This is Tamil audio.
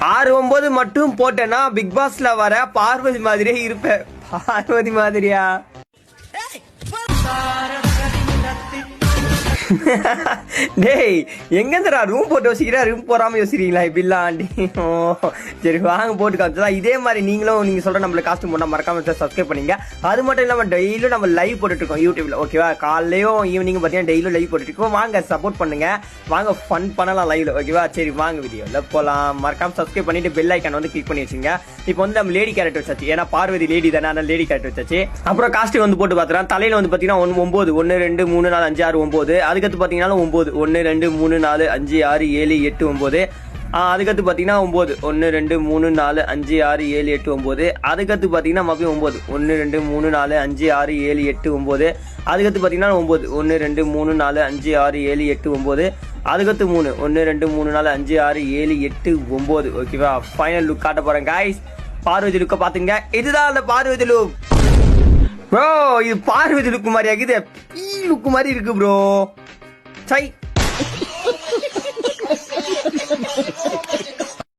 6-9 மட்டும் போட்டேன்னா பிக் பாஸ்ல வர பார்வதி மாதிரியே இருப்பேன். பார்வதி மாதிரியா? டேய் எங்கேருந்துடா ரூம் போட்டு யோசிக்கிறா, ரூம் போடாமல் யோசிக்கிறீங்களா இப்படிலாம் ஆண்டி? ஓ சரி வாங்க போட்டு காமிச்சா. இதே மாதிரி நீங்களும் நீங்கள் சொல்கிற நம்மளுக்கு காஸ்ட்யூம் போட்டால் மறக்காம சப்ஸ்கிரைப் பண்ணிங்க. அது மட்டும் இல்லாமல் டெய்லியும் நம்ம லைவ் போட்டுட்ருக்கோம் யூடியூப்ல, ஓகேவா? காலையும் ஈவினிங் பார்த்தீங்கன்னா டெய்லியும் லைவ் போட்டுருக்கோம். வாங்க சப்போர்ட் பண்ணுங்க, வாங்க ஃபன் பண்ணலாம் லைவ்ல, ஓகேவா? சரி வாங்க வீடியோவில் போகலாம். மறக்காம சப்ஸ்கிரைப் பண்ணிட்டு பெல் ஐக்கான் வந்து கிளிக் பண்ணி வச்சுங்க. இப்போ வந்து நம்ம லேடி கேரக்டர் வச்சாச்சு, ஏன்னா பார்வதி லேடி தானே, அதனால லேடி கேரக்டர் வச்சாச்சு. அப்புறம் காஸ்ட்யூம் வந்து போட்டு பார்த்துறேன். தலையில் வந்து பார்த்தீங்கன்னா 9 1 2 3 4 5 6 9. அதுக்கடுத்து பார்த்தீங்கன்னா 9 1 2 3 4 5 6 7 8 9. அதுக்கடுத்து பார்த்தீங்கன்னா 9 1 2 3 4 5 6 7 8 9. அதுக்கடுத்து பார்த்தீங்கன்னா மறுபடியும் 9 1 2 3 4 5 6 7 8 9. அதுக்கடுத்து பார்த்தீங்கன்னா 9 1 2 3 4 5 6 7 8 9. அதுக்கடுத்து 3 1 2 3 4 5 6 7 8 9. ஓகேவா? ஃபைனல் லுக் காட்ட போறேன் கைஸ். பார்வதி லுக்கை பாத்துங்க. இதுதான் அந்த பார்வதி லுக் ப்ரோ. இது பார்வதி லுக் மாதிரி ஆகுது, லுக் மாதிரி இருக்கு ப்ரோ. சை